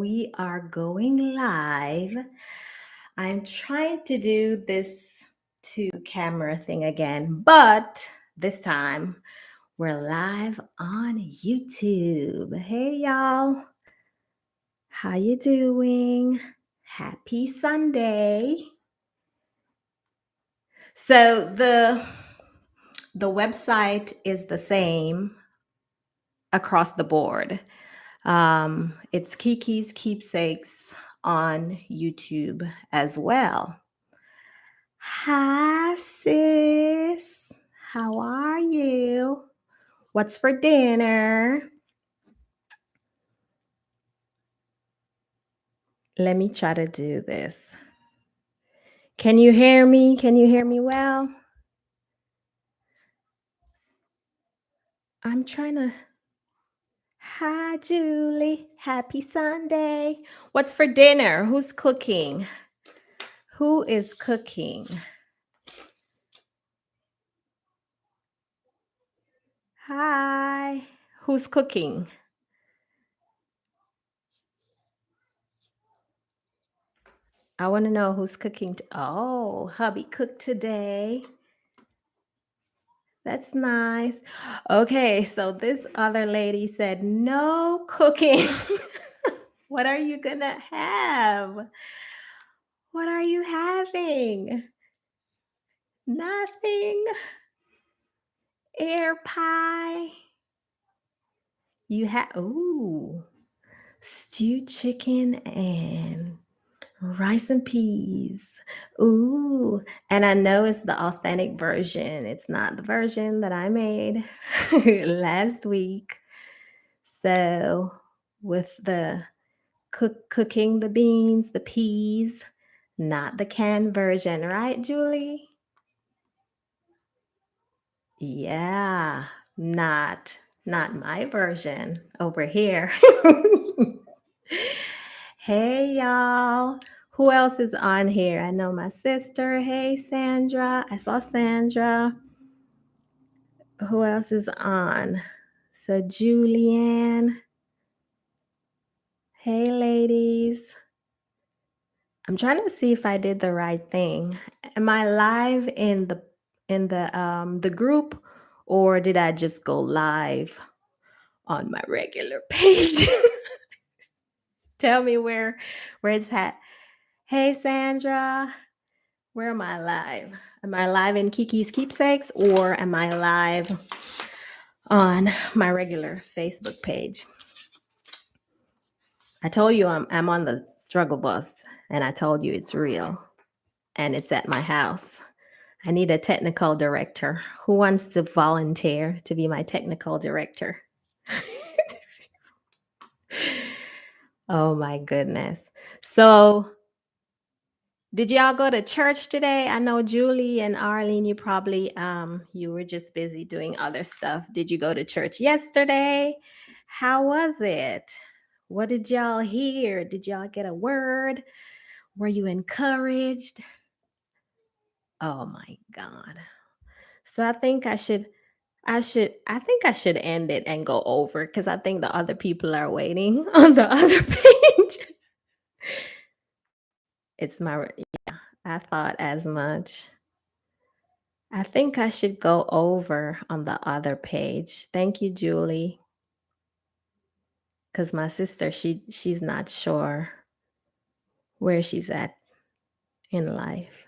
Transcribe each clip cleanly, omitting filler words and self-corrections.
We are going live. I'm trying to do this two camera thing again, but this time we're live on YouTube. Hey y'all, how you doing? Happy Sunday. So the website is the same across the board. It's Kiki's Keepsakes on YouTube as well. Hi, sis. How are you? What's for dinner? Let me try to do this. Can you hear me? Can you hear me well? I'm trying to. Hi, Julie. Happy Sunday. What's for dinner? Who's cooking? Who is cooking? Hi. Who's cooking? I want to know who's cooking. Oh, hubby cooked today. That's nice. Okay, so this other lady said no cooking. What are you gonna have? What are you having? Nothing. Air pie. You have stewed chicken and rice and peas. Ooh, and I know it's the authentic version. It's not the version that I made last week. So, with the cooking the beans, the peas, not the canned version, right, Julie? Yeah, not my version over here. Hey y'all. Who else is on here? I know my sister. Hey Sandra. I saw Sandra. Who else is on? So Julianne. Hey ladies. I'm trying to see if I did the right thing. Am I live in the group, or did I just go live on my regular page? Tell me where it's at. Hey Sandra, where am I live? Am I live in Kiki's Keepsakes, or am I live on my regular Facebook page? I told you I'm on the struggle bus, and I told you it's real, and it's at my house. I need a technical director. Who wants to volunteer to be my technical director? Oh my goodness. So, did y'all go to church today? I know Julie and Arlene, you probably you were just busy doing other stuff. Did you go to church yesterday? How was it? What did y'all hear? Did y'all get a word? Were you encouraged? Oh my God. So I think I should end it and go over, because I think the other people are waiting on the other page. It's my yeah, I thought as much. I think I should go over on the other page. Thank you, Julie. Because my sister, she's not sure where she's at in life.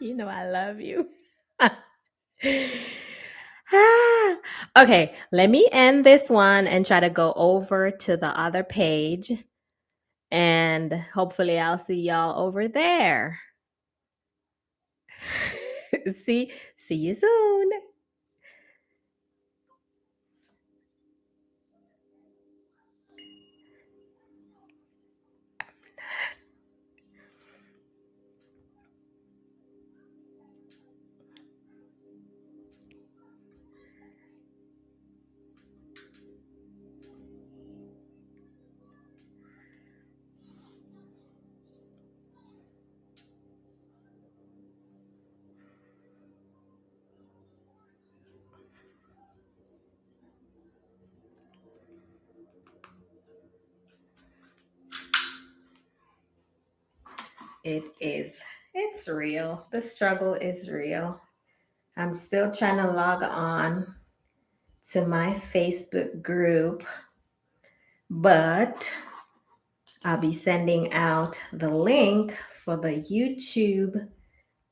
You know I love you. Ah, okay, let me end this one and try to go over to the other page. And hopefully I'll see y'all over there. See you soon. It's real. The struggle is real. I'm still trying to log on to my Facebook group, but I'll be sending out the link for the YouTube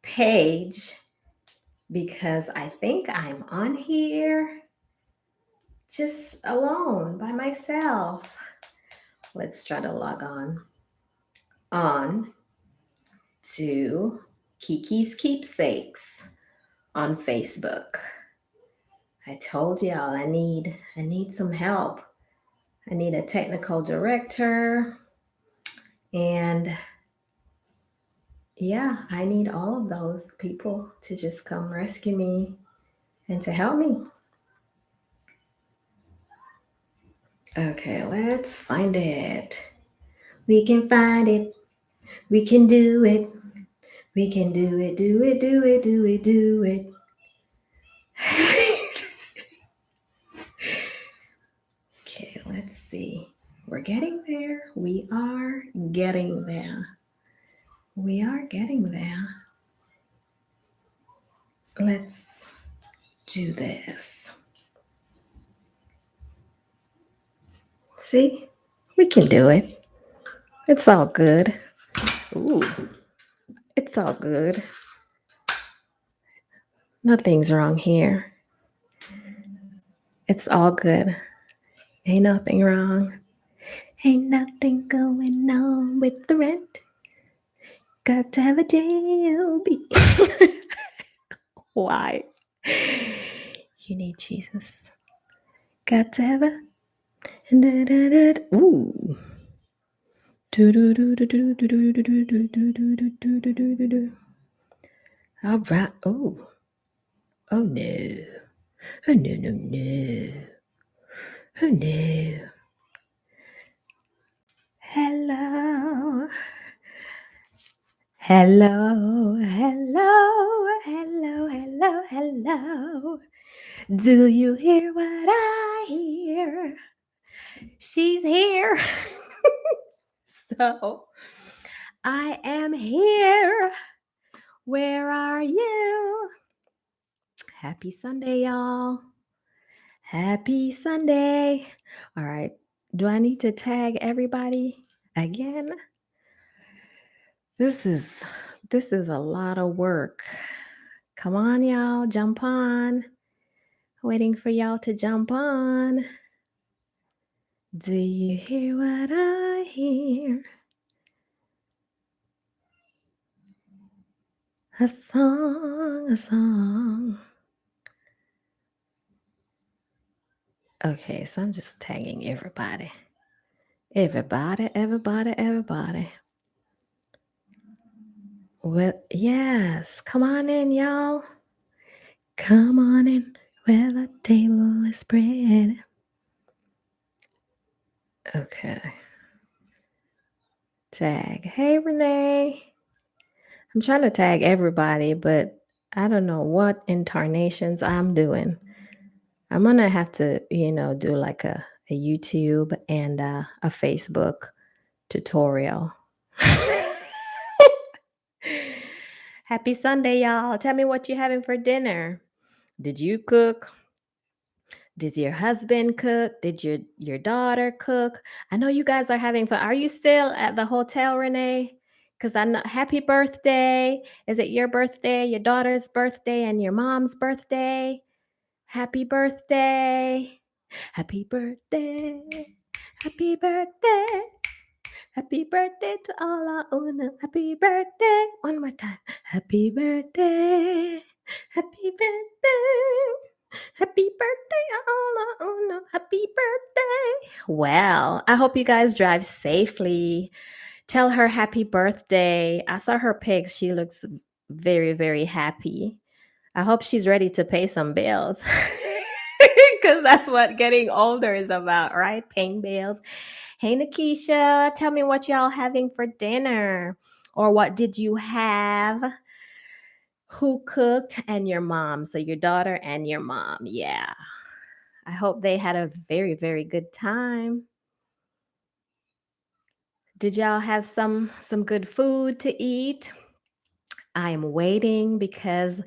page because I think I'm on here just alone by myself. Let's try to log on to Kiki's Keepsakes on Facebook. I told y'all I need some help. I need a technical director, and yeah, I need all of those people to just come rescue me and to help me. Okay, let's find it. We can find it. We can do it. We can do it, do it, do it, do it, do it. Okay, let's see. We're getting there. We are getting there. We are getting there. Let's do this. See? We can do it. It's all good. Ooh, it's all good. Nothing's wrong here. It's all good. Ain't nothing wrong. Ain't nothing going on with the rent. Got to have a J-O-B. Why? You need Jesus. Got to have a... Ooh. All right. Oh. Oh no. Oh no, no, no. Oh no. Hello. Hello. Hello. Hello. Hello. Hello. Do you hear what I hear? She's here. So I am here. Where are you? Happy Sunday, y'all. Happy Sunday. All right. Do I need to tag everybody again? This is a lot of work. Come on, y'all. Jump on. Waiting for y'all to jump on. Do you hear what I hear? A song, a song. Okay, so I'm just tagging everybody. Everybody, everybody, everybody. Well, yes. Come on in, y'all. Come on in where the table is spread. Okay. Tag. Hey, Renee. I'm trying to tag everybody, but I don't know what intonations I'm doing. I'm going to have to, do like a YouTube and a Facebook tutorial. Happy Sunday, y'all. Tell me what you're having for dinner. Did you cook? Did your husband cook? Did your daughter cook? I know you guys are having fun. Are you still at the hotel, Renee? Because I know happy birthday. Is it your birthday, your daughter's birthday, and your mom's birthday? Happy birthday. Happy birthday. Happy birthday. Happy birthday to all our Una. Happy birthday. One more time. Happy birthday. Happy birthday. Happy birthday, all our Una. Happy birthday. Well, I hope you guys drive safely. Tell her happy birthday. I saw her pics. She looks very, very happy. I hope she's ready to pay some bills. Because that's what getting older is about, right? Paying bills. Hey, Nikisha, tell me what y'all having for dinner. Or what did you have? Who cooked? And your mom. So your daughter and your mom. Yeah. I hope they had a very, very good time. Did y'all have some good food to eat? I am waiting because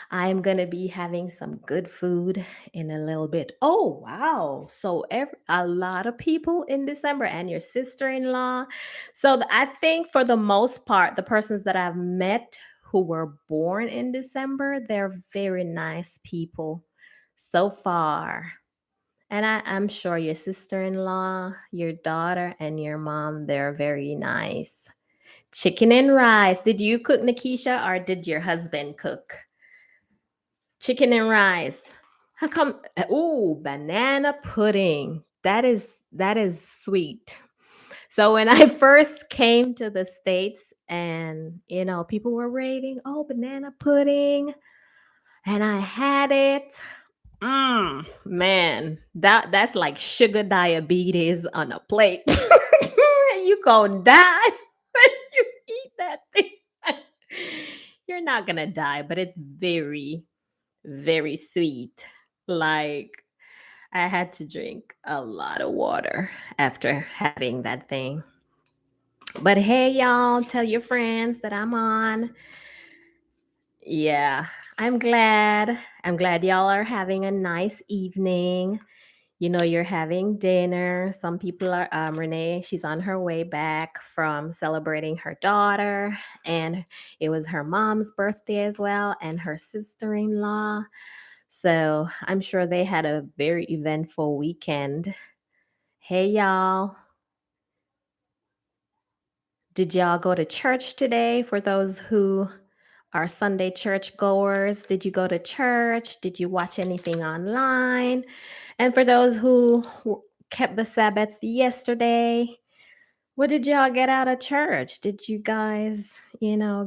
I am going to be having some good food in a little bit. Oh, wow. So a lot of people in December and your sister-in-law. So I think for the most part, the persons that I've met who were born in December, they're very nice people so far. And I'm sure your sister-in-law, your daughter, and your mom, they're very nice. Chicken and rice. Did you cook, Nikisha, or did your husband cook? Chicken and rice. How come? Ooh, banana pudding. That is sweet. So when I first came to the States and people were raving, oh, banana pudding, and I had it. Man, that's like sugar diabetes on a plate. You gonna die when you eat that thing. You're not gonna die, but it's very, very sweet. Like I had to drink a lot of water after having that thing. But hey, y'all, tell your friends that I'm on. Yeah, I'm glad. I'm glad y'all are having a nice evening. You're having dinner. Some people are, Renee, she's on her way back from celebrating her daughter, and it was her mom's birthday as well, and her sister in law. So I'm sure they had a very eventful weekend. Hey, y'all. Did y'all go to church today? For those who are Sunday church goers, did you go to church? Did you watch anything online? And for those who kept the Sabbath yesterday, what did y'all get out of church? Did you guys,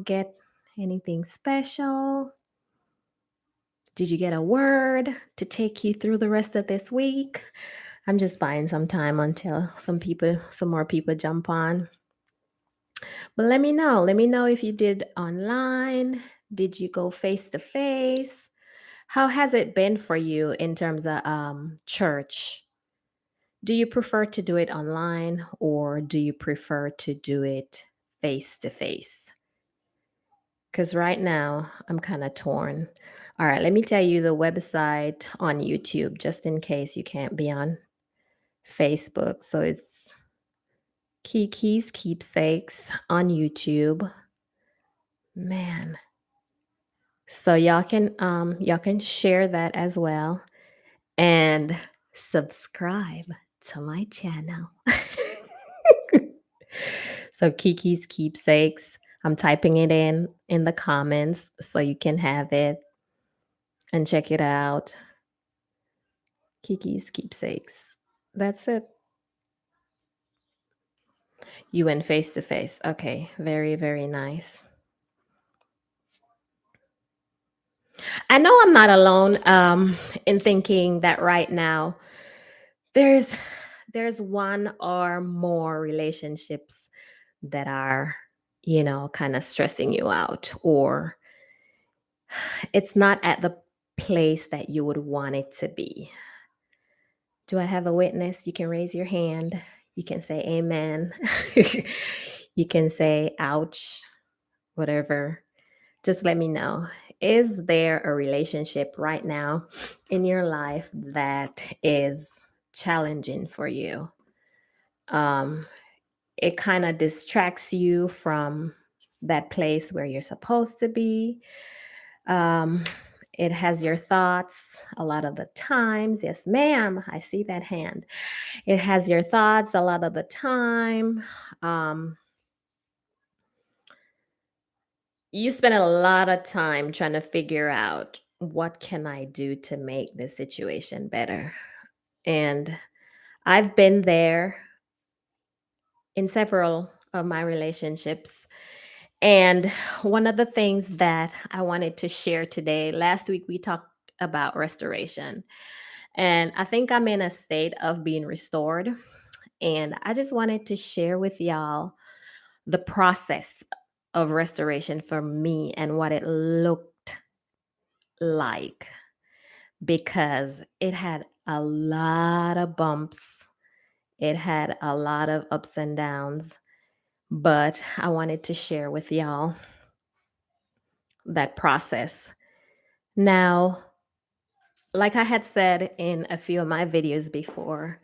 get anything special? Did you get a word to take you through the rest of this week? I'm just buying some time until some more people jump on. But let me know. Let me know if you did online. Did you go face to face? How has it been for you in terms of church? Do you prefer to do it online or do you prefer to do it face to face? Because right now I'm kind of torn. All right, let me tell you the website on YouTube just in case you can't be on Facebook. So it's Kiki's Keepsakes on YouTube. Man. So y'all can share that as well and subscribe to my channel. So Kiki's Keepsakes. I'm typing it in the comments so you can have it and check it out. Kiki's Keepsakes. That's it. You went face to face. Okay, very, very nice. I know I'm not alone in thinking that right now there's there's one or more relationships that are, kind of stressing you out, or it's not at the place that you would want it to be. Do I have a witness? You can raise your hand. You can say amen. You can say ouch, whatever. Just let me know. Is there a relationship right now in your life that is challenging for you? Um, it kind of distracts you from that place where you're supposed to be. Um, it has your thoughts a lot of the times. Yes, ma'am. I see that hand. It has your thoughts a lot of the time. Um, you spend a lot of time trying to figure out what can I do to make this situation better. And I've been there in several of my relationships. And one of the things that I wanted to share today, last week we talked about restoration. And I think I'm in a state of being restored. And I just wanted to share with y'all the process of restoration for me and what it looked like, because it had a lot of bumps, it had a lot of ups and downs. but I wanted to share with y'all that process. Now, like I had said in a few of my videos before,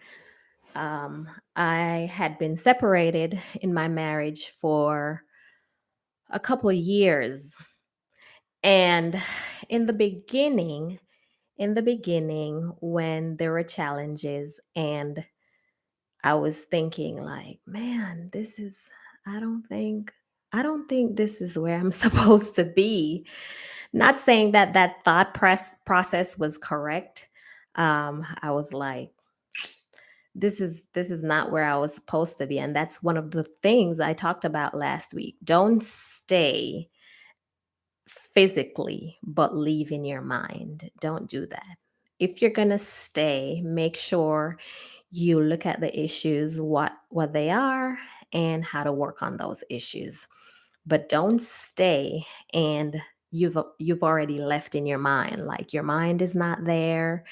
I had been separated in my marriage for a couple of years. And in the beginning, when there were challenges and I was thinking like, man, I don't think this is where I'm supposed to be. Not saying that that process was correct. I was like, this is not where I was supposed to be, and that's one of the things I talked about last week. Don't stay physically, but leave in your mind. Don't do that. If you're gonna stay, make sure you look at the issues, what they are, and how to work on those issues. But don't stay and you've already left in your mind. Like your mind is not there,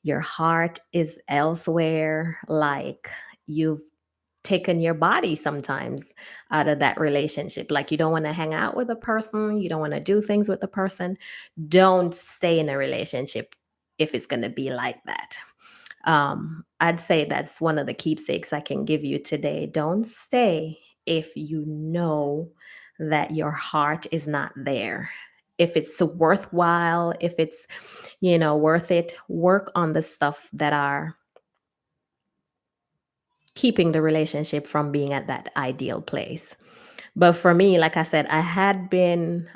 your heart is elsewhere. Like you've taken your body sometimes out of that relationship. Like you don't want to hang out with a person, you don't want to do things with the person. Don't stay in a relationship if it's going to be like that. I'd say that's one of the keepsakes I can give you today. Don't stay if you know that your heart is not there. If it's worthwhile, if it's, worth it, work on the stuff that are keeping the relationship from being at that ideal place. But for me, like I said, I had been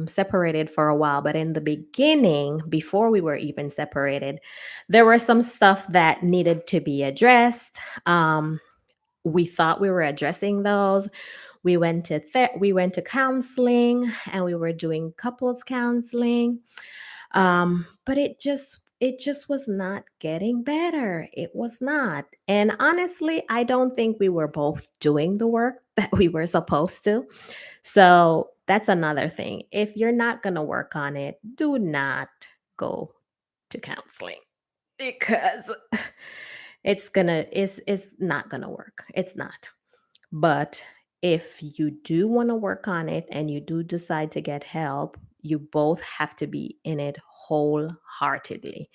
separated for a while, but in the beginning, before we were even separated, there were some stuff that needed to be addressed. We thought we were addressing those. We went to counseling, and we were doing couples counseling. But it just was not getting better. It was not. And honestly, I don't think we were both doing the work that we were supposed to. So that's another thing. If you're not going to work on it, do not go to counseling because it's not going to work. It's not. But if you do want to work on it and you do decide to get help, you both have to be in it wholeheartedly.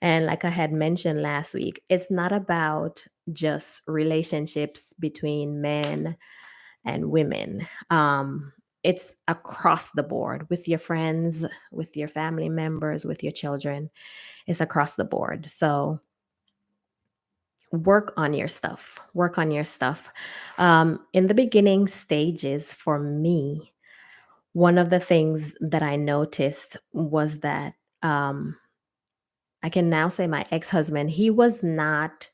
And like I had mentioned last week, it's not about just relationships between men and women. It's across the board with your friends, with your family members, with your children. It's across the board. So work on your stuff. Work on your stuff. In the beginning stages for me, one of the things that I noticed was that I can now say my ex-husband, he was not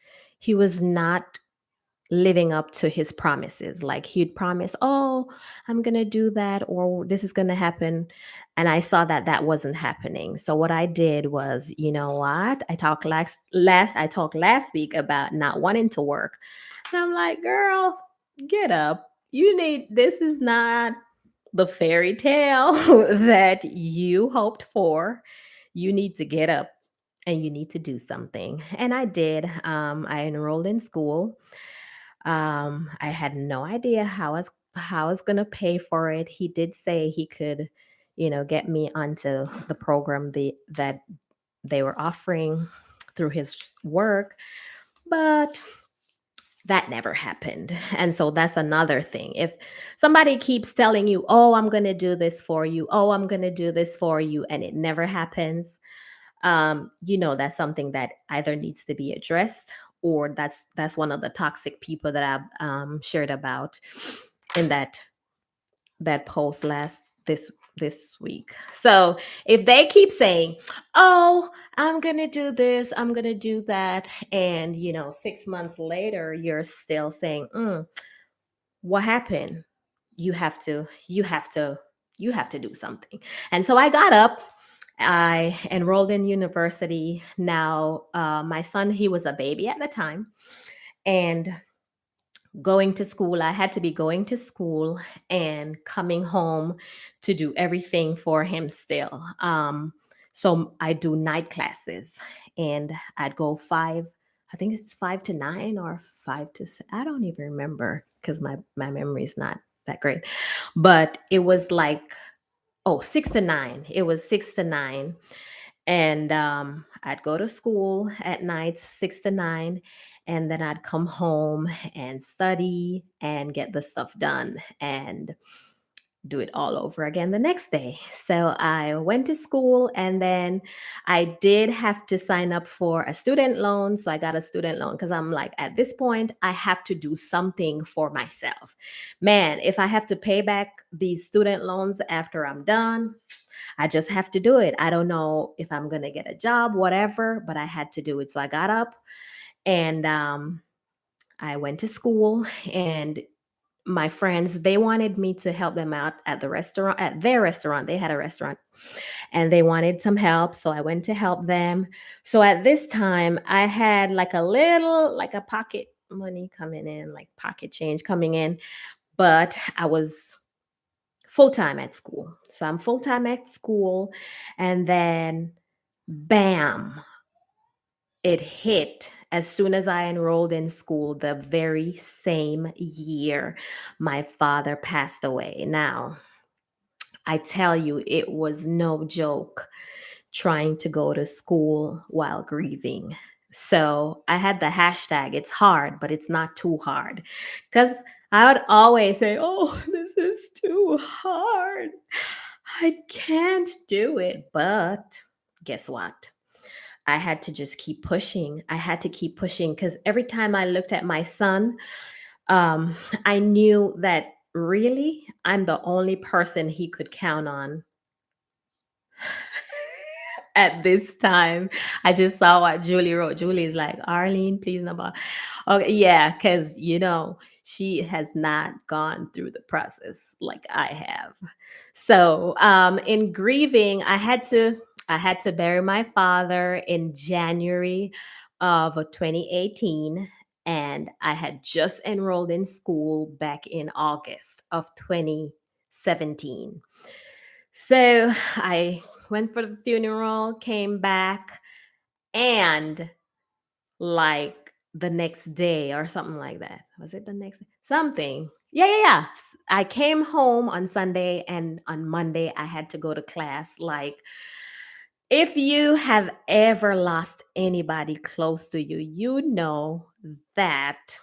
living up to his promises. Like he'd promise, "Oh, I'm going to do that or this is going to happen." And I saw that that wasn't happening. So what I did was, you know what? I talked last week about not wanting to work. And I'm like, "Girl, get up. This is not the fairy tale that you hoped for. You need to get up and you need to do something." And I did. I enrolled in school. I had no idea how I was gonna pay for it. He did say he could, get me onto the program that they were offering through his work, but that never happened. And so that's another thing. If somebody keeps telling you, "Oh, I'm gonna do this for you. Oh, I'm gonna do this for you," and it never happens, that's something that either needs to be addressed or that's one of the toxic people that I've shared about in that post this week. So if they keep saying, "Oh, I'm gonna do this, I'm gonna do that," and 6 months later you're still saying, "What happened?" You have to do something. And so I got up. I enrolled in university. Now, my son, he was a baby at the time, and going to school, I had to be going to school and coming home to do everything for him still. So I do night classes, and I'd go I think it's 5 to 9 or I don't even remember because my memory is not that great. But it was like, oh, 6 to 9. It was 6 to 9. And I'd go to school at night, 6 to 9, and then I'd come home and study and get the stuff done and do it all over again the next day. So I went to school, and then I did have to sign up for a student loan. So I got a student loan because I'm like, at this point, I have to do something for myself. Man, if I have to pay back these student loans after I'm done, I just have to do it. I don't know if I'm going to get a job, whatever, but I had to do it. So I got up and I went to school, and my friends, they wanted me to help them out at the restaurant, at their restaurant. They had a restaurant and they wanted some help. So I went to help them. So at this time, I had like a little, like a pocket money coming in, like pocket change coming in, but I was full time at school. So I'm full time at school. And then, bam, it hit as soon as I enrolled in school the very same year my father passed away. Now, I tell you, it was no joke trying to go to school while grieving. So I had the hashtag, it's hard, but it's not too hard. Because I would always say, oh, this is too hard. I can't do it. But guess what? I had to just keep pushing. I had to keep pushing because every time I looked at my son, um, I knew that really I'm the only person he could count on at this time. I just saw what Julie wrote. Julie's like, Arlene, please no more. Okay, yeah, because she has not gone through the process like I have. So in grieving, I had to bury my father in January of 2018. And I had just enrolled in school back in August of 2017. So I went for the funeral, came back, and like the next day or something like that. Was it the next day? Something? Yeah, yeah, yeah. I came home on Sunday, and on Monday I had to go to class. Like, if you have ever lost anybody close to you, you know that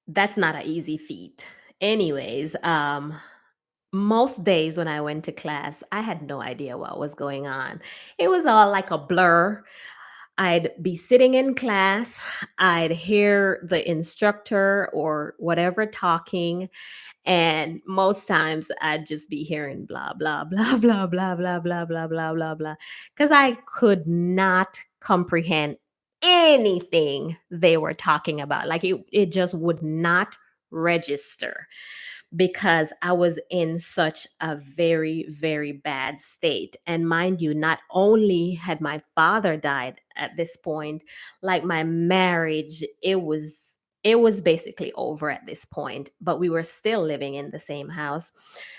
that's not an easy feat. Anyways, most days when I went to class, I had no idea what was going on. It was all like a blur. I'd be sitting in class, I'd hear the instructor or whatever talking, and most times I'd just be hearing blah, blah, blah, blah, blah, blah, blah, blah, blah, blah, blah, because I could not comprehend anything they were talking about. Like it just would not register because I was in such a very, very bad state. And mind you, not only had my father died at this point, like my marriage, it was basically over at this point, but we were still living in the same house.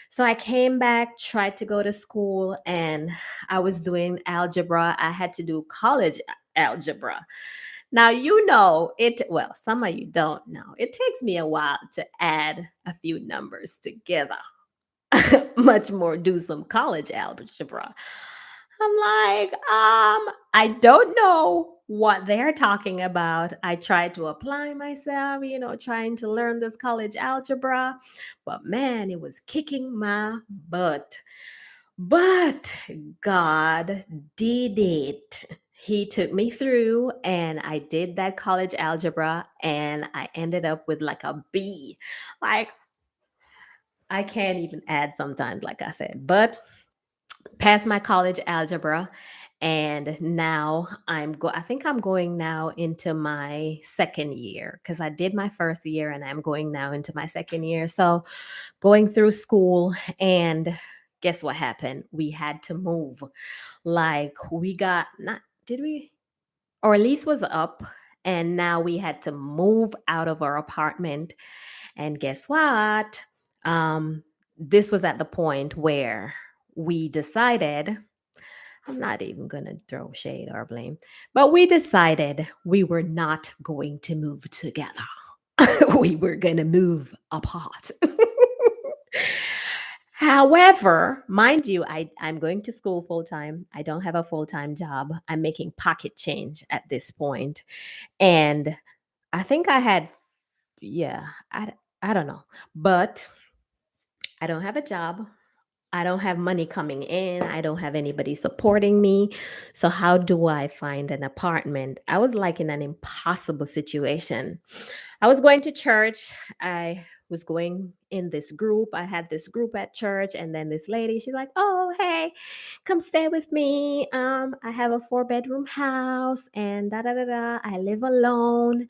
So I came back, tried to go to school, and I was doing algebra. I had to do college algebra. Now, well, some of you don't know. It takes me a while to add a few numbers together, much more do some college algebra. I'm like, I don't know what they're talking about. I tried to apply myself, trying to learn this college algebra, but man, it was kicking my butt. But God did it. He took me through, and I did that college algebra, and I ended up with like a B. Like, I can't even add sometimes, like I said, but passed my college algebra. And now I think I'm going now into my second year because I did my first year and I'm going now into my second year. So going through school, and guess what happened? We had to move. Like, we got not did we our lease was up, and now we had to move out of our apartment. And guess what? Um this was at the point where we decided I'm not even going to throw shade or blame, but we decided we were not going to move together. We were going to move apart. However, mind you, I'm going to school full time. I don't have a full time job. I'm making pocket change at this point. And I think I had, yeah, I don't know. But I don't have a job. I don't have money coming in. I don't have anybody supporting me. So, how do I find an apartment? I was like in an impossible situation. I was going to church. I was going in this group. I had this group at church, and then this lady, she's like, "Oh, hey, come stay with me. I have a 4 bedroom house, and da da da da. I live alone,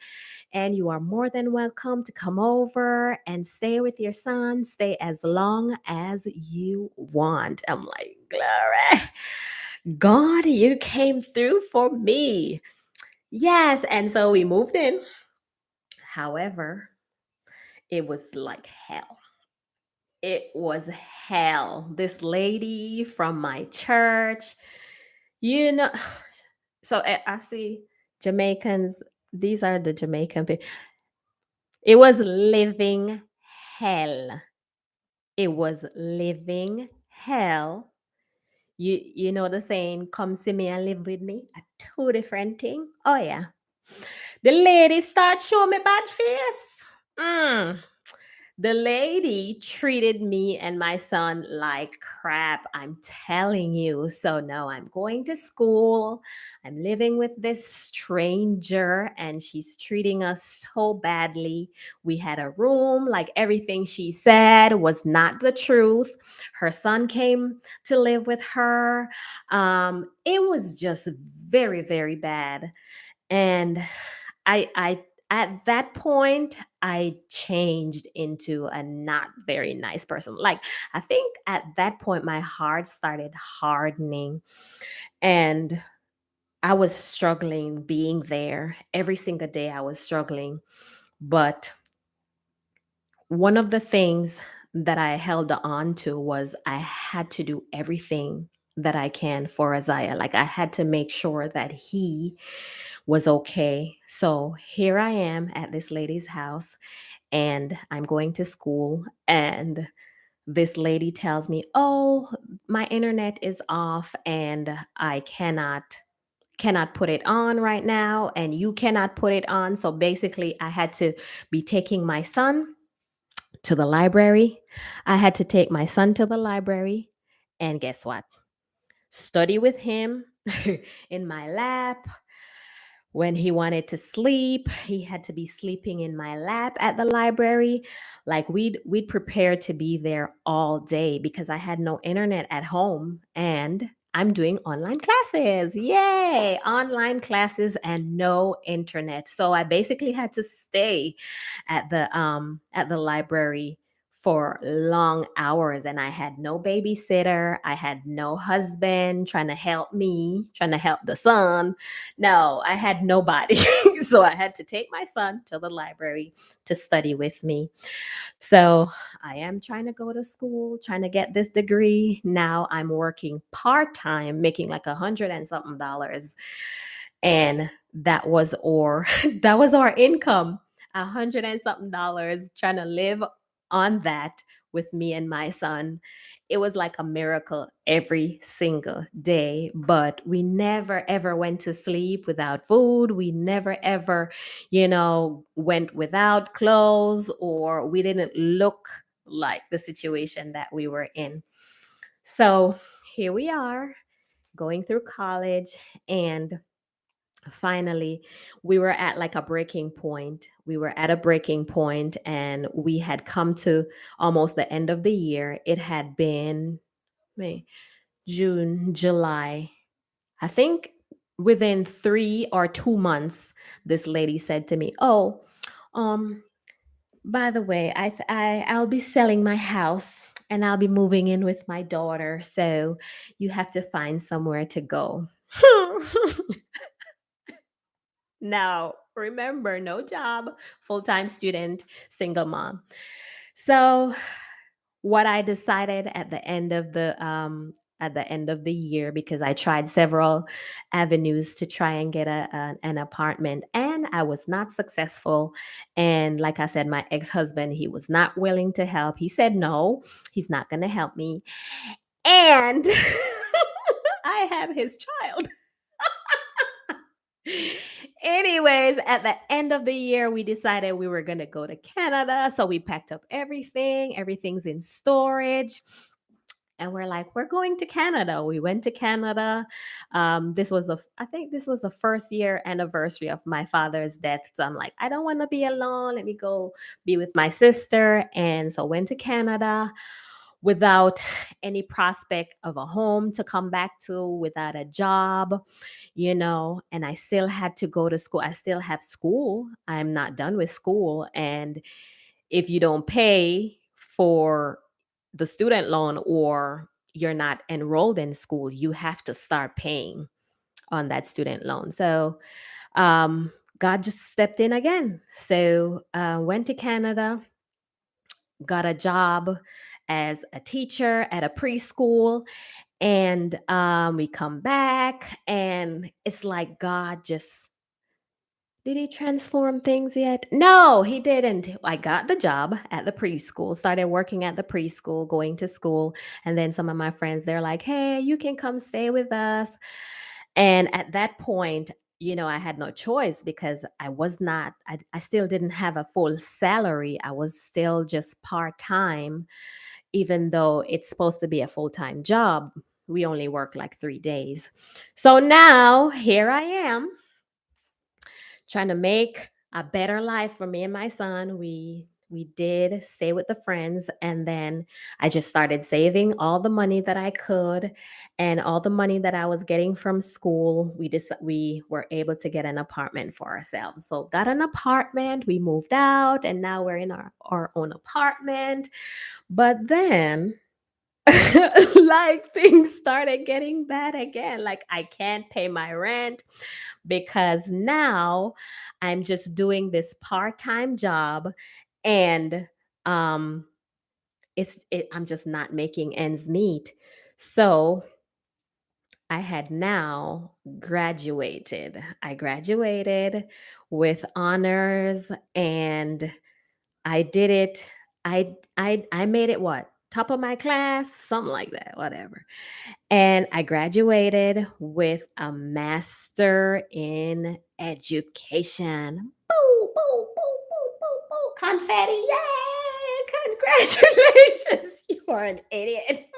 and you are more than welcome to come over and stay with your son. Stay as long as you want." I'm like, "Glory, God, you came through for me." Yes. And so we moved in. However, it was like hell. It was hell. This lady from my church, you know, so I see Jamaicans, these are the Jamaican people. It was living hell. It was living hell. You know the saying, "Come see me and live with me." A two different thing. Oh yeah. The lady start showing me bad face. Mm. The lady treated me and my son like crap. I'm telling you. So, no, I'm going to school. I'm living with this stranger, and she's treating us so badly. We had a room, like everything she said was not the truth. Her son came to live with her. It was just very, very bad. And I at that point I changed into a not very nice person. Like I think at that point my heart started hardening, and I was struggling being there. Every single day I was struggling. But one of the things that I held on to was I had to do everything that I can for Isaiah. Like I had to make sure that he was okay. So here I am at this lady's house, and I'm going to school, and this lady tells me, "Oh, my internet is off and I cannot put it on right now, and you cannot put it on." So basically I had to be taking my son to the library. I had to take my son to the library, and guess what? Study with him in my lap. When he wanted to sleep, he had to be sleeping in my lap at the library. Like we'd prepare to be there all day because I had no internet at home, and I'm doing online classes. Yay! Online classes and no internet. So I basically had to stay at the library for long hours, and I had no babysitter. I had no husband trying to help me, trying to help the son. No, I had nobody. So I had to take my son to the library to study with me. So I am trying to go to school, trying to get this degree. Now I'm working part time, making like 100 and something dollars. And that was our income. 100 and something dollars, trying to live on that with me and my son. It was like a miracle every single day, but we never ever went to sleep without food. We never ever, went without clothes, or we didn't look like the situation that we were in. So here we are going through college, and finally we were at like a breaking point. We were at a breaking point, and we had come to almost the end of the year. It had been May, June, July. I think within 3 or 2 months, this lady said to me, "Oh, um, by the way, I'll be selling my house and I'll be moving in with my daughter. So you have to find somewhere to go." Now, remember, no job, full-time student, single mom. So what I decided at the end of at the end of the year because I tried several avenues to try and get an apartment, and I was not successful. And like I said, my ex-husband, he was not willing to help. He said no, he's not going to help me. And I have his child. Anyways, at the end of the year, we decided we were going to go to Canada. So we packed up everything, everything's in storage. And we're like, we're going to Canada. We went to Canada. I think this was the first year anniversary of my father's death. So I'm like, I don't want to be alone. Let me go be with my sister. And so went to Canada without any prospect of a home to come back to, without a job, and I still had to go to school. I still have school. I'm not done with school. And if you don't pay for the student loan or you're not enrolled in school, you have to start paying on that student loan. So God just stepped in again. So went to Canada, got a job as a teacher at a preschool, and we come back, and it's like God just, did he transform things yet? No, he didn't. I got the job at the preschool, started working at the preschool, going to school. And then some of my friends, they're like, hey, you can come stay with us. And at that point, I had no choice because I still didn't have a full salary. I was still just part time, even though it's supposed to be a full time job. We only work like 3 days. So now here I am trying to make a better life for me and my son. We did stay with the friends, and then I just started saving all the money that I could, and all the money that I was getting from school. We were able to get an apartment for ourselves. So got an apartment, we moved out, and now we're in our own apartment. But then like things started getting bad again. Like I can't pay my rent because now I'm just doing this part-time job, and um I'm just not making ends meet. So I had now graduated. I graduated with honors, and I did it. I made it, what? Top of my class, something like that, whatever. And I graduated with a master in education. Boo, boo, boo, boo, boo, boo. Confetti. Yay! Congratulations. You are an idiot.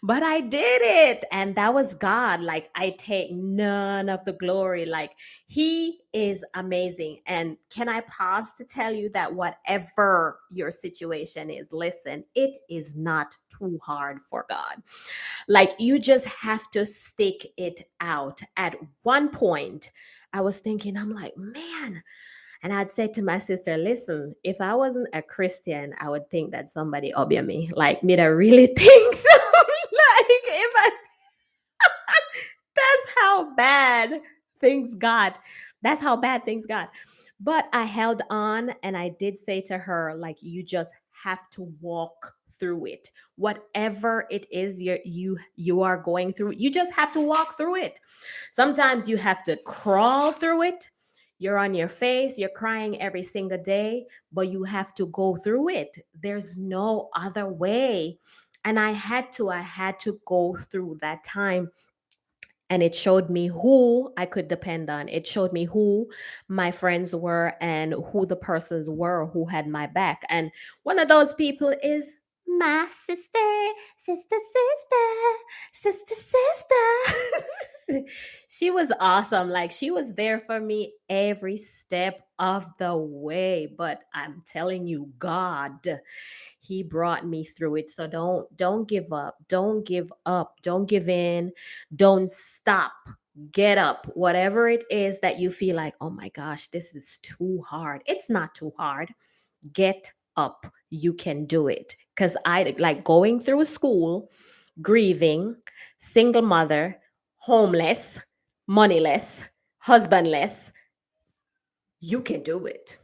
But I did it. And that was God. Like, I take none of the glory. Like, He is amazing. And can I pause to tell you that whatever your situation is, listen, it is not too hard for God. Like, you just have to stick it out. At one point, I was thinking, I'm like, man. And I'd say to my sister, listen, if I wasn't a Christian, I would think that somebody obey me. Like, me to really think so. Like, if I, that's how bad things got. That's how bad things got. But I held on, and I did say to her, like, you just have to walk through it. Whatever it is you are going through, you just have to walk through it. Sometimes you have to crawl through it. You're on your face, you're crying every single day, but you have to go through it. There's no other way. And I had to go through that time, and it showed me who I could depend on. It showed me who my friends were and who the persons were who had my back. And one of those people is my sister, sister, sister, sister, sister. She was awesome. Like, she was there for me every step of the way. But I'm telling you, God, He brought me through it. So don't give up. Don't give up. Don't give in. Don't stop. Get up. Whatever it is that you feel like, oh my gosh, this is too hard. It's not too hard. Get up. You can do it. Because I like going through school, grieving, single mother, homeless, moneyless, husbandless. You can do it.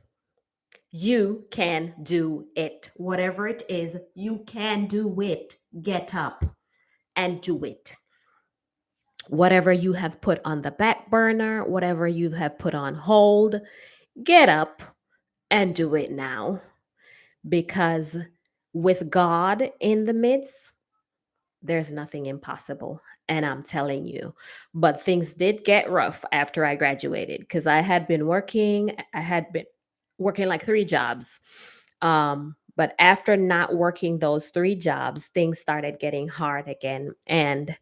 You can do it. Whatever it is, you can do it. Get up. and do it. Whatever you have put on the back burner, whatever you have put on hold, get up and do it now. Because with God in the midst, there's nothing impossible. And I'm telling you, but things did get rough after I graduated because I had been working like three jobs. But after not working those three jobs, things started getting hard again. And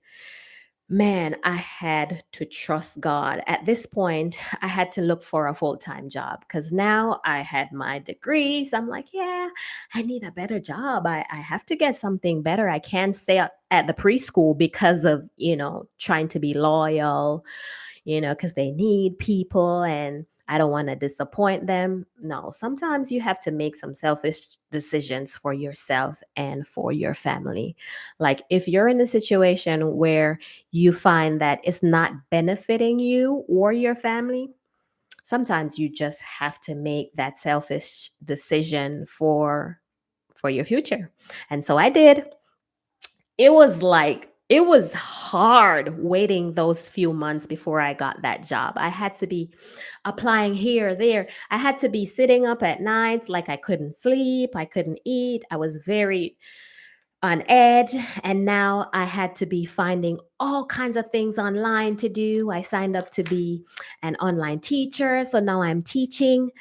man, I had to trust God. At this point, I had to look for a full time job because now I had my degrees. I'm like, yeah, I need a better job. I have to get something better. I can't stay at the preschool because of, trying to be loyal, because they need people and I don't want to disappoint them. No, sometimes you have to make some selfish decisions for yourself and for your family. Like if you're in a situation where you find that it's not benefiting you or your family, sometimes you just have to make that selfish decision for your future. And so I did. It was hard waiting those few months before I got that job. I had to be applying here, there. I had to be sitting up at nights like I couldn't sleep, I couldn't eat. I was very on edge. And now I had to be finding all kinds of things online to do. I signed up to be an online teacher. So now I'm teaching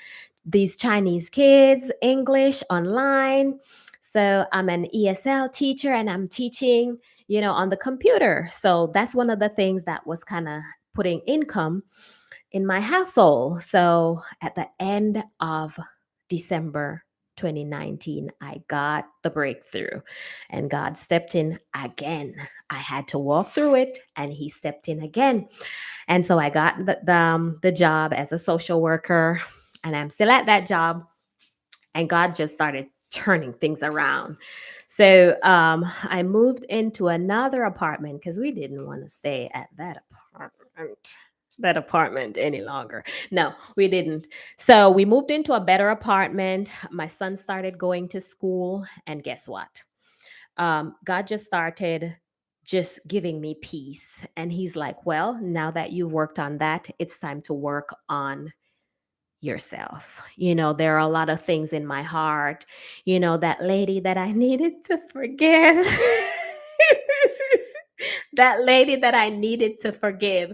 these Chinese kids English online. So I'm an ESL teacher and I'm teaching, on the computer. So that's one of the things that was kind of putting income in my household. So at the end of December 2019, I got the breakthrough and God stepped in again. I had to walk through it and he stepped in again. And so I got the job as a social worker and I'm still at that job. And God just started turning things around. So I moved into another apartment because we didn't want to stay at that apartment any longer. No, we didn't. So we moved into a better apartment. My son started going to school, and guess what? God just started just giving me peace. And he's like, well, now that you've worked on that, it's time to work on yourself. There are a lot of things in my heart. That lady that I needed to forgive. That lady that I needed to forgive.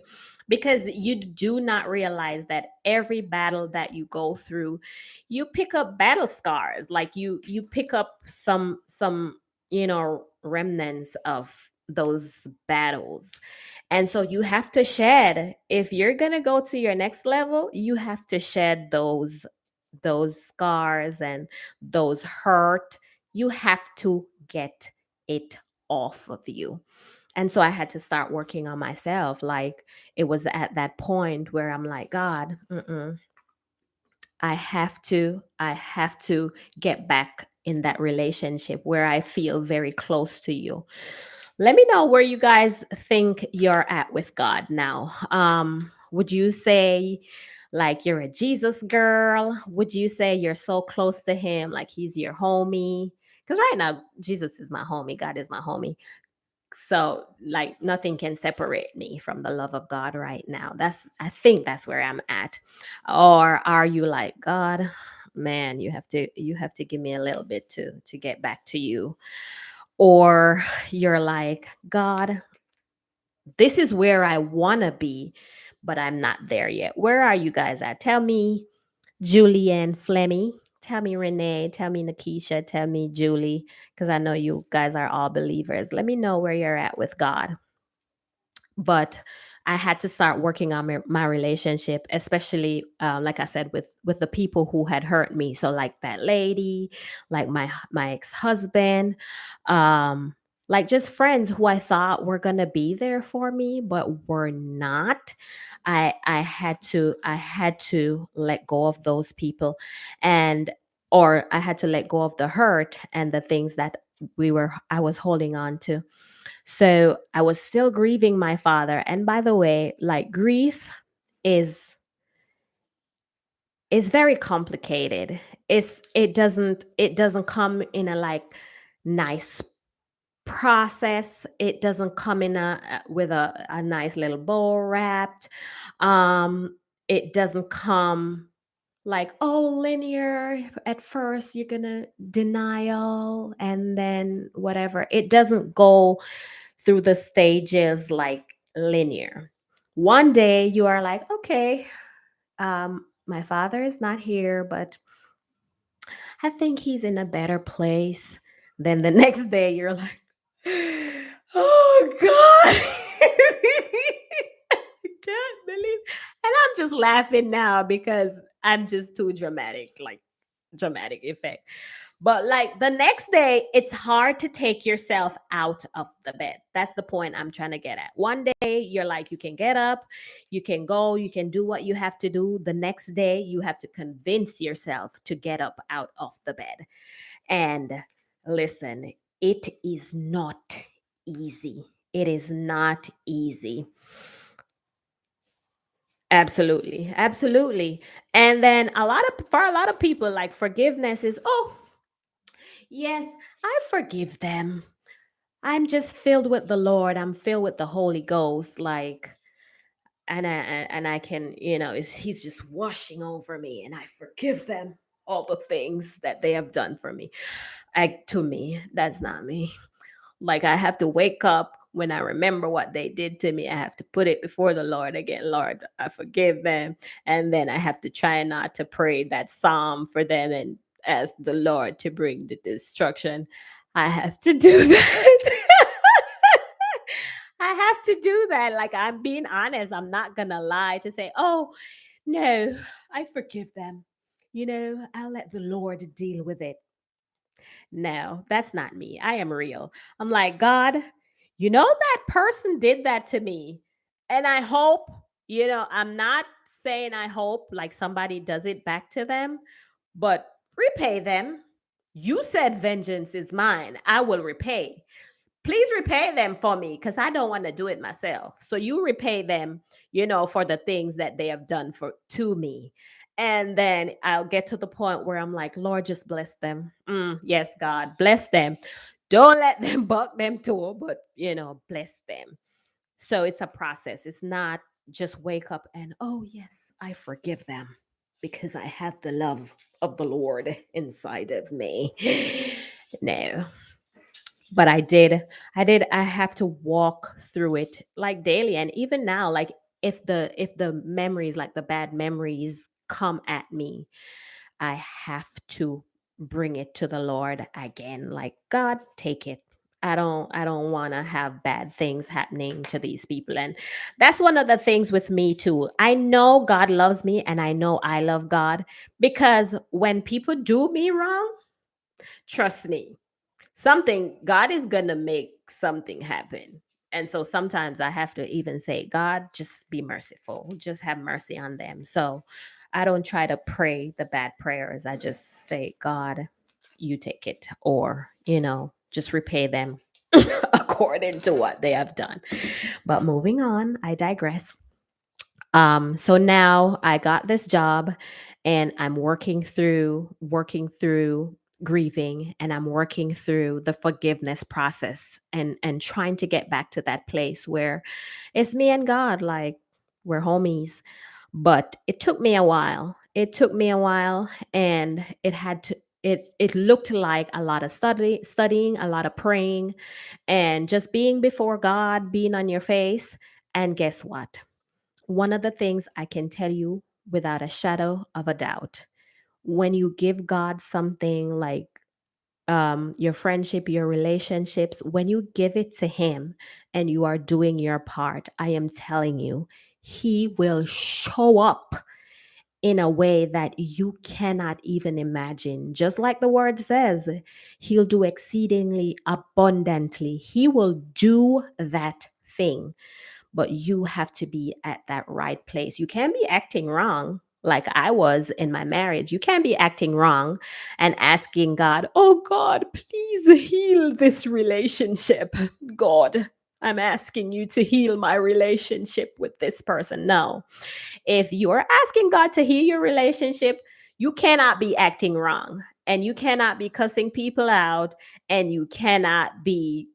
Because you do not realize that every battle that you go through, you pick up battle scars. Like you pick up some remnants of those battles. And so you have to shed. If you're going to go to your next level, you have to shed those scars and those hurt. You have to get it off of you. And so I had to start working on myself. Like it was at that point where I'm like, God, I have to get back in that relationship where I feel very close to you. Let me know where you guys think you're at with God now. Would you say like you're a Jesus girl? Would you say you're so close to him, like he's your homie? Because right now, Jesus is my homie, God is my homie. So like nothing can separate me from the love of God right now. I think that's where I'm at. Or are you like, God, man, you have to give me a little bit to get back to you? Or you're like, God, this is where I want to be, but I'm not there yet. Where are you guys at? Tell me, Julianne Flemmy. Tell me, Renee. Tell me, Nakisha. Tell me, Julie, because I know you guys are all believers. Let me know where you're at with God. But I had to start working on my relationship, especially like I said, with the people who had hurt me. So like that lady, like my ex-husband, um, like just friends who I thought were gonna be there for me, but were not. I had to let go of those people, and or I had to let go of the hurt and the things that I was holding on to. So I was still grieving my father. And by the way, like grief is is very complicated. It doesn't come in a like nice process. It doesn't come in with a nice little bow wrapped. Um, it doesn't come like, oh, linear. At first you're gonna denial and then whatever. It doesn't go through the stages like linear. One day you are like, okay, my father is not here, but I think he's in a better place. Then the next day you're like, oh God. I can't believe. And I'm just laughing now because I'm just too dramatic, like dramatic effect. But like the next day, it's hard to take yourself out of the bed. That's the point I'm trying to get at. One day, you're like, you can get up, you can go, you can do what you have to do. The next day, you have to convince yourself to get up out of the bed. And listen, it is not easy. It is not easy. Absolutely. Absolutely. And then for a lot of people, like forgiveness is, oh, yes, I forgive them. I'm just filled with the Lord. I'm filled with the Holy Ghost. Like, and I can, he's just washing over me and I forgive them all the things that they have done for me. To me, that's not me. Like I have to wake up when I remember what they did to me. I have to put it before the Lord again. Lord, I forgive them. And then I have to try not to pray that psalm for them and ask the Lord to bring the destruction. I have to do that. I have to do that. Like I'm being honest. I'm not gonna lie to say, oh no, I forgive them. I'll let the Lord deal with it. No, that's not me. I am real. I'm like, God, that person did that to me. And I hope, I'm not saying I hope like somebody does it back to them, but repay them. You said vengeance is mine. I will repay. Please repay them for me because I don't want to do it myself. So you repay them, for the things that they have done to me. And then I'll get to the point where I'm like, Lord, just bless them. Yes, God, bless them. Don't let them buck them too, but bless them. So it's a process. It's not just wake up and, oh, yes, I forgive them because I have the love of the Lord inside of me. No, but I have to walk through it like daily. And even now, like if the memories, like the bad memories come at me, I have to bring it to the Lord again. Like, God, take it. I don't want to have bad things happening to these people. And that's one of the things with me too. I know God loves me and I know I love God, because when people do me wrong, trust me, something God is going to make something happen. And so sometimes I have to even say, God, just be merciful, just have mercy on them. So I don't try to pray the bad prayers. I just say, God, you take it, or just repay them according to what they have done. But moving on, I digress. So now I got this job and I'm working through grieving, and I'm working through the forgiveness process, and trying to get back to that place where it's me and God, like we're homies. But it took me a while. It took me a while, and it looked like a lot of studying, a lot of praying, and just being before God, being on your face. And guess what? One of the things I can tell you without a shadow of a doubt, when you give God something like your friendship, your relationships, when you give it to Him and you are doing your part, I am telling you, He will show up in a way that you cannot even imagine. Just like the word says, He'll do exceedingly abundantly. He will do that thing, but you have to be at that right place. You can't be acting wrong like I was in my marriage. You can't be acting wrong and asking God, oh God, please heal this relationship. God, I'm asking you to heal my relationship with this person. No. If you're asking God to heal your relationship, You cannot be acting wrong, and you cannot be cussing people out, and you cannot be,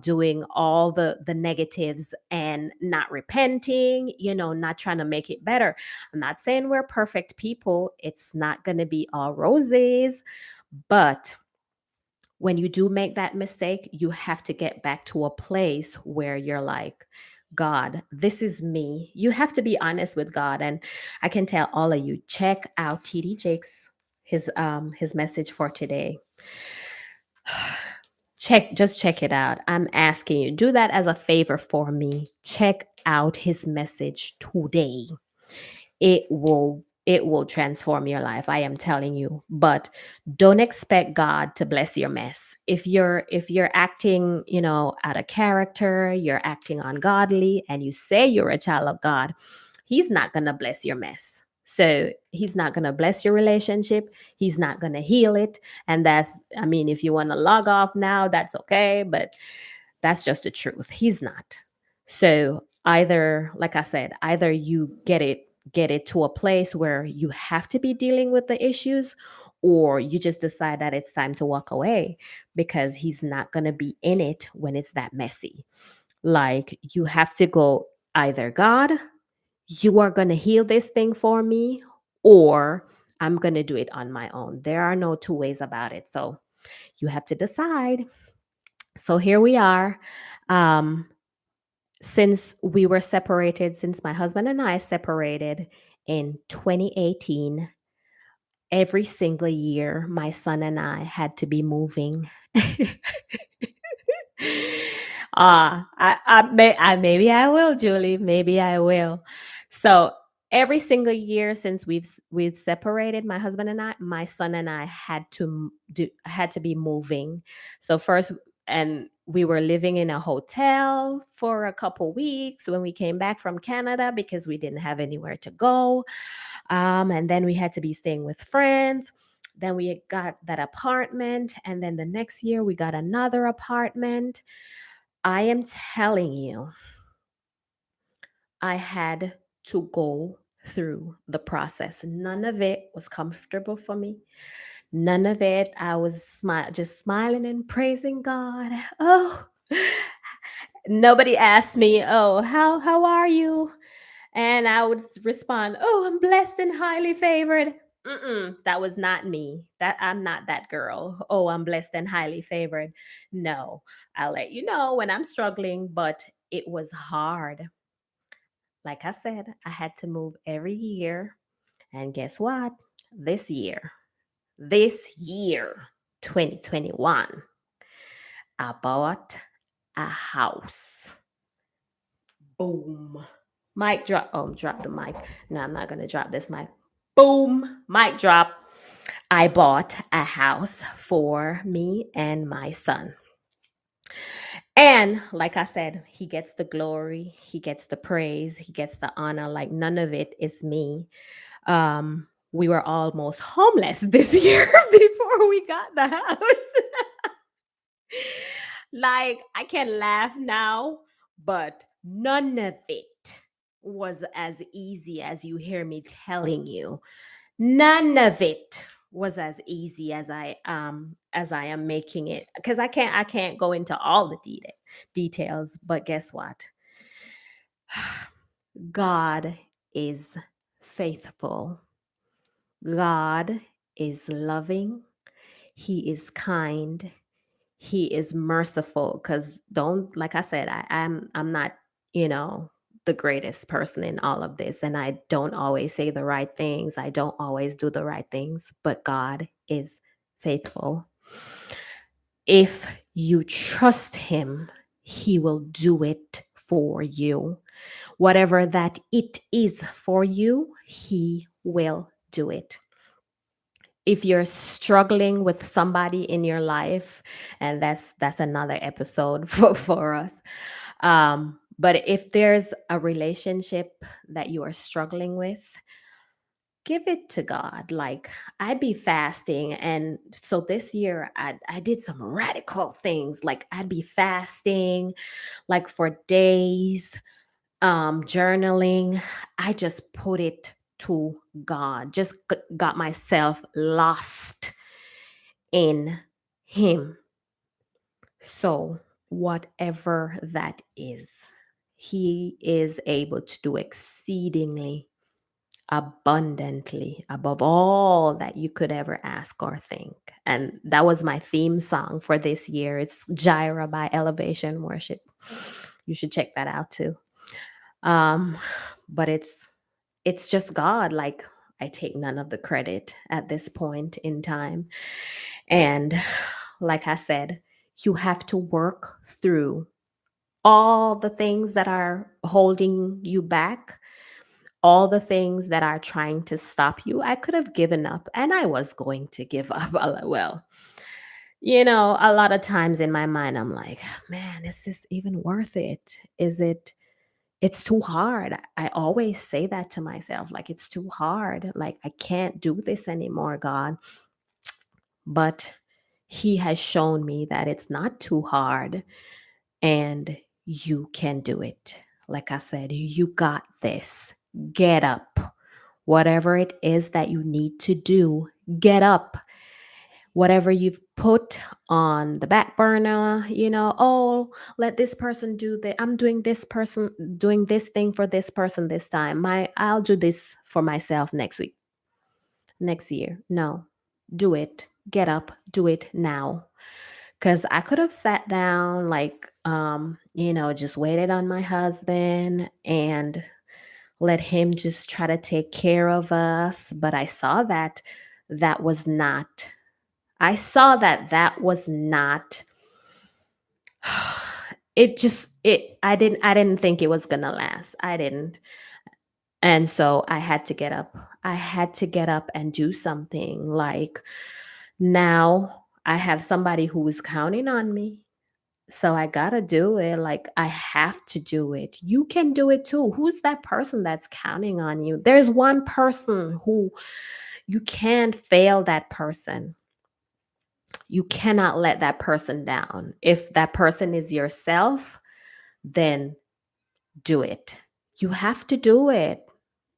doing all the negatives and not repenting, not trying to make it better. I'm not saying we're perfect people. It's not going to be all roses, but when you do make that mistake, you have to get back to a place where you're like, God, this is me. You have to be honest with God. And I can tell all of you, check out TD Jakes, his message for today. Just check it out. I'm asking you, do that as a favor for me. Check out his message today. It will transform your life, I am telling you. But don't expect God to bless your mess. If you're acting, out of character, you're acting ungodly, and you say you're a child of God, he's not going to bless your mess. So he's not going to bless your relationship. He's not going to heal it. And if you want to log off now, that's okay, but that's just the truth. He's not. So either, like I said, either you get it to a place where you have to be dealing with the issues, or you just decide that it's time to walk away, because he's not going to be in it when it's that messy. Like, you have to go, either God, you are going to heal this thing for me, or I'm going to do it on my own. There are no two ways about it. So you have to decide. So here we are. Um, since my husband and I separated in 2018, every single year my son and I had to be moving. Maybe I will, Julie. Maybe I will. So every single year since we've separated, my husband and I, my son and I had to be moving. So first, and we were living in a hotel for a couple weeks when we came back from Canada because we didn't have anywhere to go. And then we had to be staying with friends. Then we got that apartment, and then the next year we got another apartment. I am telling you, I had to go through the process. None of it was comfortable for me. None of it. I was just smiling and praising God. Oh, nobody asked me, "Oh, how are you?" And I would respond, "Oh, I'm blessed and highly favored." That was not me. That I'm not that girl. "Oh, I'm blessed and highly favored." No, I'll let you know when I'm struggling, but it was hard. Like I said, I had to move every year. And guess what? This year, this year, 2021, I bought a house. Boom. Mic drop. Oh, drop the mic. No, I'm not going to drop this mic. Boom. Mic drop. I bought a house for me and my son. And like I said, he gets the glory, he gets the praise, he gets the honor. Like, none of it is me. We were almost homeless this year before we got the house. Like, I can laugh now, but none of it was as easy as you hear me telling you. None of it was as easy as I am making it, because I can't go into all the details, but guess what? God is faithful. God is loving. He is kind. He is merciful. Cause don't like I said, I'm not, you know, the greatest person in all of this. And I don't always say the right things. I don't always do the right things, but God is faithful. If you trust him, he will do it for you. Whatever that it is for you, he will do it. If you're struggling with somebody in your life, and that's another episode for us. But if there's a relationship that you are struggling with, give it to God. Like, I'd be fasting. And so this year I did some radical things. Like, I'd be fasting like for days, journaling. I just put it to God, just got myself lost in Him. So, whatever that is, He is able to do exceedingly abundantly above all that you could ever ask or think. And that was my theme song for this year. It's Jireh by Elevation Worship. You should check that out too. Um, but it's just God. Like, I take none of the credit at this point in time. And like I said, you have to work through all the things that are holding you back, all the things that are trying to stop you. I could have given up, and I was going to give up. Well, a lot of times in my mind, I'm like, man, is this even worth it? It's too hard. I always say that to myself, like, it's too hard. Like, I can't do this anymore, God. But He has shown me that it's not too hard and you can do it. Like I said, you got this. Get up. Whatever it is that you need to do, get up. Whatever you've put on the back burner, oh, let this person do that. I'm doing this thing for this person this time. I'll do this for myself next week, next year. No, do it. Get up, do it now. Cause I could have sat down, like, just waited on my husband and let him just try to take care of us. But that was not, I saw that was not, I didn't think it was gonna last. I didn't. And so I had to get up. I had to get up and do something. Like, now I have somebody who is counting on me. So I gotta do it. Like, I have to do it. You can do it too. Who's that person that's counting on you? There's one person who you can't fail that person. You cannot let that person down. If that person is yourself, then do it. You have to do it.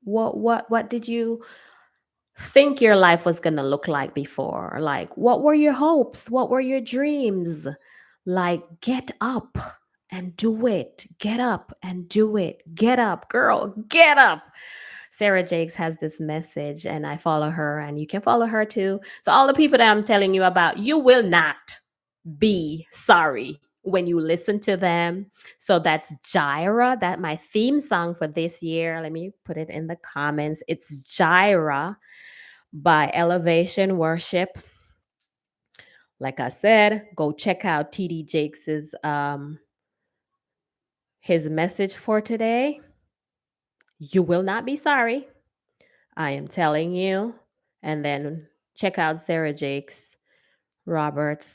What did you think your life was going to look like before? Like, what were your hopes? What were your dreams? Like, get up and do it. Get up and do it. Get up, girl. Get up. Sarah Jakes has this message, and I follow her, and you can follow her too. So, all the people that I'm telling you about, you will not be sorry when you listen to them. So that's Jireh, that my theme song for this year. Let me put it in the comments. It's Jireh by Elevation Worship. Like I said, go check out TD Jakes's his message for today. You will not be sorry. I am telling you. And then check out Sarah Jakes Roberts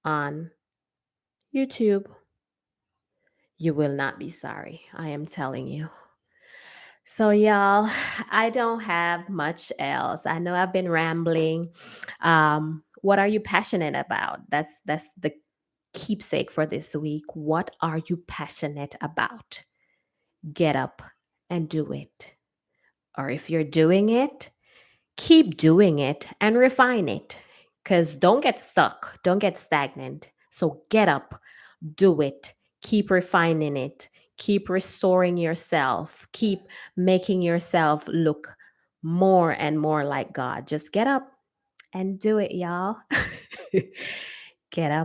on YouTube. You will not be sorry. I am telling you. So, y'all, I don't have much else. I know I've been rambling. What are you passionate about? That's the keepsake for this week. What are you passionate about? Get up and do it. Or if you're doing it, keep doing it and refine it. Because don't get stuck, don't get stagnant. So get up, do it, keep refining it, keep restoring yourself, keep making yourself look more and more like God. Just get up and do it, y'all. Get up.